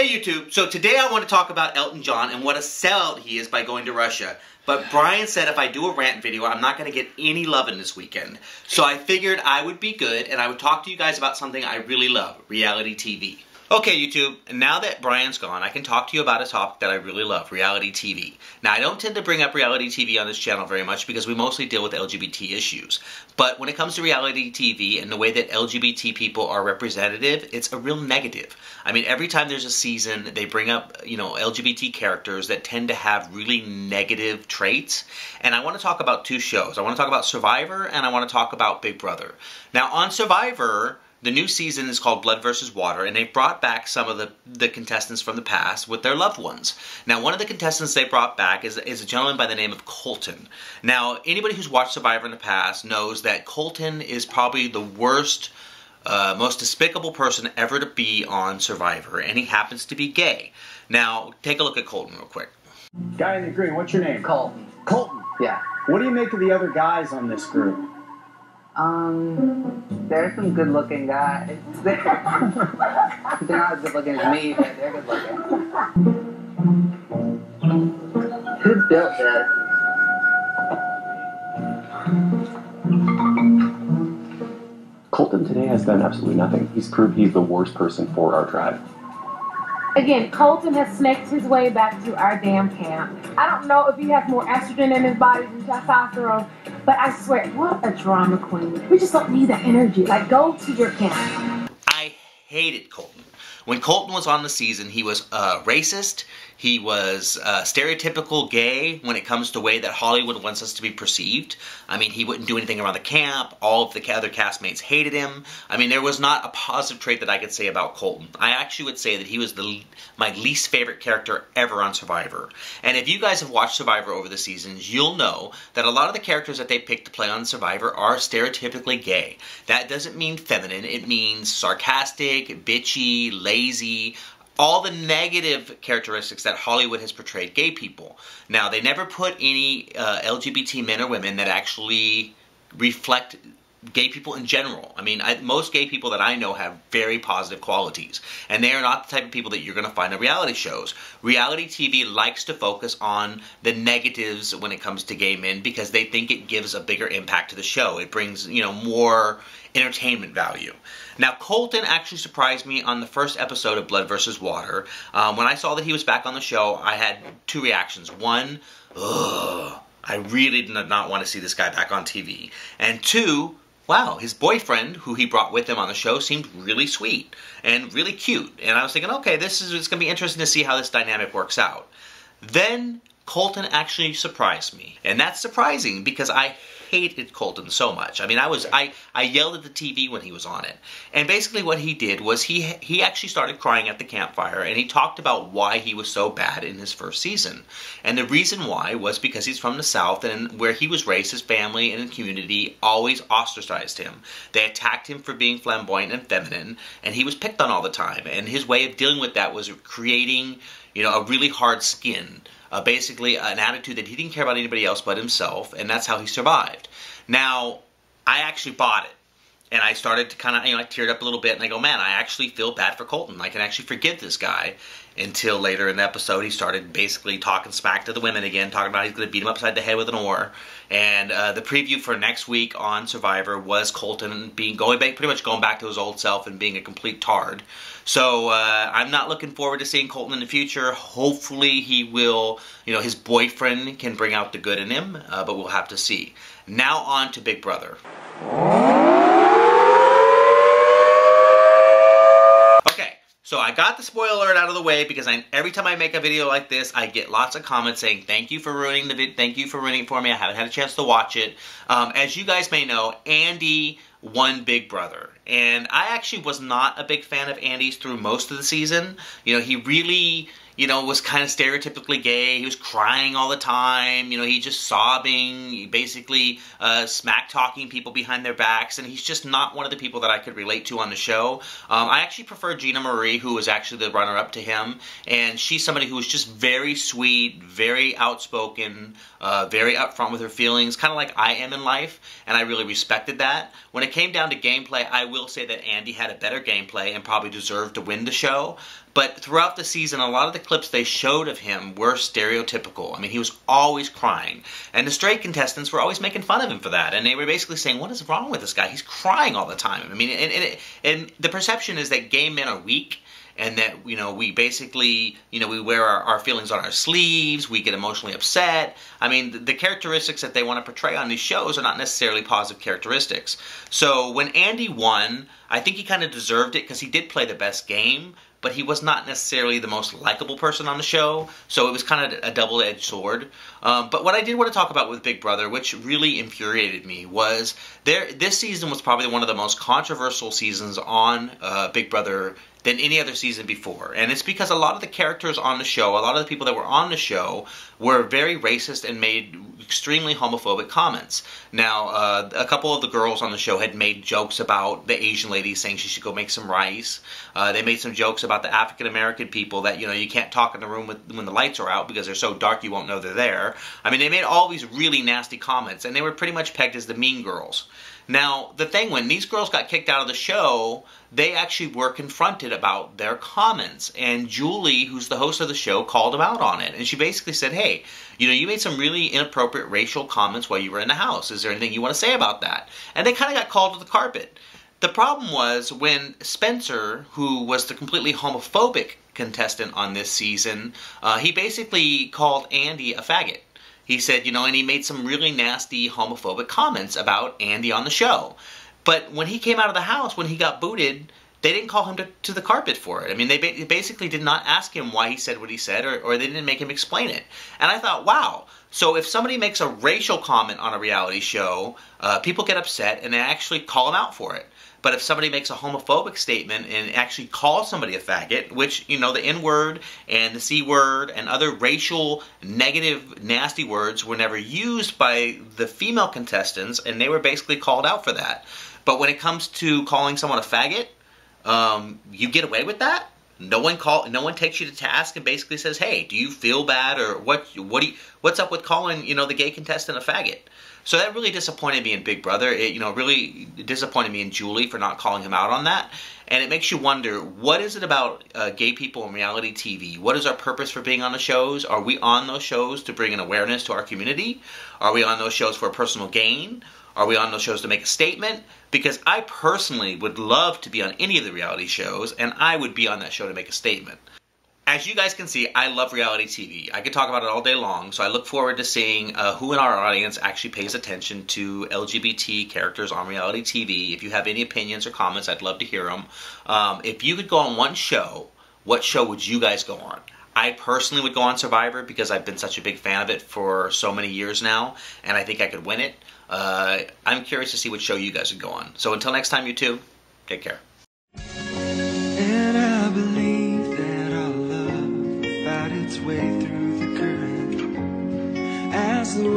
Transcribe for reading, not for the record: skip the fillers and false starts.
Hey YouTube, so today I want to talk about Elton John and what a sellout he is by going to Russia. But Brian said if I do a rant video, I'm not going to get any loving this weekend. So I figured I would be good and I would talk to you guys about something I really love, reality TV. Okay YouTube, now that Brian's gone, I can talk to you about a topic that I really love, reality TV. Now I don't tend to bring up reality TV on this channel very much because we mostly deal with LGBT issues. But when it comes to reality TV and the way that LGBT people are representative, it's a real negative. I mean, every time there's a season, they bring up, LGBT characters that tend to have really negative traits. And I want to talk about two shows. I want to talk about Survivor and I want to talk about Big Brother. Now on Survivor, the new season is called Blood vs. Water, and they've brought back some of the contestants from the past with their loved ones. Now, one of the contestants they brought back is a gentleman by the name of Colton. Now, anybody who's watched Survivor in the past knows that Colton is probably the worst, most despicable person ever to be on Survivor, and he happens to be gay. Now, take a look at Colton real quick. Guy in the green, what's your name? Colton. Colton? Yeah. What do you make of the other guys on this group? There's some good-looking guys. They're not as good-looking as me, but they're good-looking. Who built this? Colton today has done absolutely nothing. He's proved he's the worst person for our tribe. Again, Colton has snaked his way back to our damn camp. I don't know if he has more estrogen in his body than testosterone, but I swear, what a drama queen. We just don't need that energy. Like, go to your camp. I hated Colton. When Colton was on the season, he was racist. He was stereotypical gay when it comes to the way that Hollywood wants us to be perceived. I mean, he wouldn't do anything around the camp. All of the other castmates hated him. I mean, there was not a positive trait that I could say about Colton. I actually would say that he was my least favorite character ever on Survivor. And if you guys have watched Survivor over the seasons, you'll know that a lot of the characters that they picked to play on Survivor are stereotypically gay. That doesn't mean feminine. It means sarcastic, bitchy, lazy, all the negative characteristics that Hollywood has portrayed gay people. Now, they never put any LGBT men or women that actually reflect gay people in general. I mean, most gay people that I know have very positive qualities, and they are not the type of people that you're going to find on reality shows. Reality TV likes to focus on the negatives when it comes to gay men because they think it gives a bigger impact to the show. It brings, more entertainment value. Now, Colton actually surprised me on the first episode of Blood vs. Water. When I saw that he was back on the show, I had two reactions. One, ugh, I really did not want to see this guy back on TV. And two, wow, his boyfriend, who he brought with him on the show, seemed really sweet and really cute. And I was thinking, okay, it's going to be interesting to see how this dynamic works out. Then Colton actually surprised me. And that's surprising because I hated Colton so much. I mean, I yelled at the TV when he was on it. And basically what he did was he actually started crying at the campfire, and he talked about why he was so bad in his first season. And the reason why was because he's from the South, and where he was raised, his family and community always ostracized him. They attacked him for being flamboyant and feminine, and he was picked on all the time. And his way of dealing with that was creating, a really hard skin. Basically an attitude that he didn't care about anybody else but himself, and that's how he survived. Now, I actually bought it, and I started to kind of, I teared up a little bit, and I go, man, I actually feel bad for Colton. I can actually forgive this guy. Until later in the episode, he started basically talking smack to the women again, talking about he's going to beat him upside the head with an oar. And the preview for next week on Survivor was Colton pretty much going back to his old self and being a complete tard. So I'm not looking forward to seeing Colton in the future. Hopefully he will, his boyfriend can bring out the good in him, but we'll have to see. Now on to Big Brother. So I got the spoiler alert out of the way because every time I make a video like this, I get lots of comments saying, thank you for ruining the video, thank you for ruining it for me, I haven't had a chance to watch it. As you guys may know, Andy won Big Brother. And I actually was not a big fan of Andy's through most of the season. He really, you know, was kind of stereotypically gay. He was crying all the time. You know, he just sobbing. He basically smack-talking people behind their backs. And he's just not one of the people that I could relate to on the show. I actually prefer Gina Marie, who was actually the runner-up to him. And she's somebody who was just very sweet, very outspoken, very upfront with her feelings, kind of like I am in life. And I really respected that. When it came down to gameplay, I will say that Andy had a better gameplay and probably deserved to win the show. But throughout the season, a lot of the clips they showed of him were stereotypical. I mean, he was always crying. And the straight contestants were always making fun of him for that. And they were basically saying, what is wrong with this guy? He's crying all the time. I mean, and the perception is that gay men are weak. And that, you know, we basically, you know, we wear our feelings on our sleeves, we get emotionally upset. I mean, the characteristics that they want to portray on these shows are not necessarily positive characteristics. So when Andy won, I think he kind of deserved it because he did play the best game, but he was not necessarily the most likable person on the show, so it was kind of a double-edged sword. But what I did want to talk about with Big Brother, which really infuriated me, was this season was probably one of the most controversial seasons on Big Brother than any other season before. And it's because a lot of the characters on the show, a lot of the people that were on the show, were very racist and made extremely homophobic comments. Now, a couple of the girls on the show had made jokes about the Asian lady saying she should go make some rice. They made some jokes about the African-American people that, you know, you can't talk in the room when the lights are out because they're so dark you won't know they're there. I mean, they made all these really nasty comments, and they were pretty much pegged as the mean girls. Now, the thing, when these girls got kicked out of the show, they actually were confronted about their comments. And Julie, who's the host of the show, called them out on it. And she basically said, hey, you know, you made some really inappropriate racial comments while you were in the house. Is there anything you want to say about that? And they kind of got called to the carpet. The problem was when Spencer, who was the completely homophobic contestant on this season, he basically called Andy a faggot. He said, you know, and he made some really nasty homophobic comments about Andy on the show. But when he came out of the house, when he got booted, they didn't call him to the carpet for it. I mean, they basically did not ask him why he said what he said, or they didn't make him explain it. And I thought, wow. So if somebody makes a racial comment on a reality show, people get upset and they actually call him out for it. But if somebody makes a homophobic statement and actually calls somebody a faggot, which, you know, the N-word and the C-word and other racial, negative, nasty words were never used by the female contestants, and they were basically called out for that. But when it comes to calling someone a faggot, you get away with that? No one takes you to task and basically says, hey, do you feel bad, or what's up with calling, you know, the gay contestant a faggot? So that really disappointed me in Big Brother. It, you know, really disappointed me in Julie for not calling him out on that. And it makes you wonder, what is it about gay people in reality TV? What is our purpose for being on the shows? Are we on those shows to bring an awareness to our community? Are we on those shows for personal gain? Are we on those shows to make a statement? Because I personally would love to be on any of the reality shows, and I would be on that show to make a statement. As you guys can see, I love reality TV. I could talk about it all day long, so I look forward to seeing who in our audience actually pays attention to LGBT characters on reality TV. If you have any opinions or comments, I'd love to hear them. If you could go on one show, what show would you guys go on? I personally would go on Survivor because I've been such a big fan of it for so many years now, and I think I could win it. I'm curious to see what show you guys would go on. So until next time, you two, take care. And I believe that our love found its way through the current as the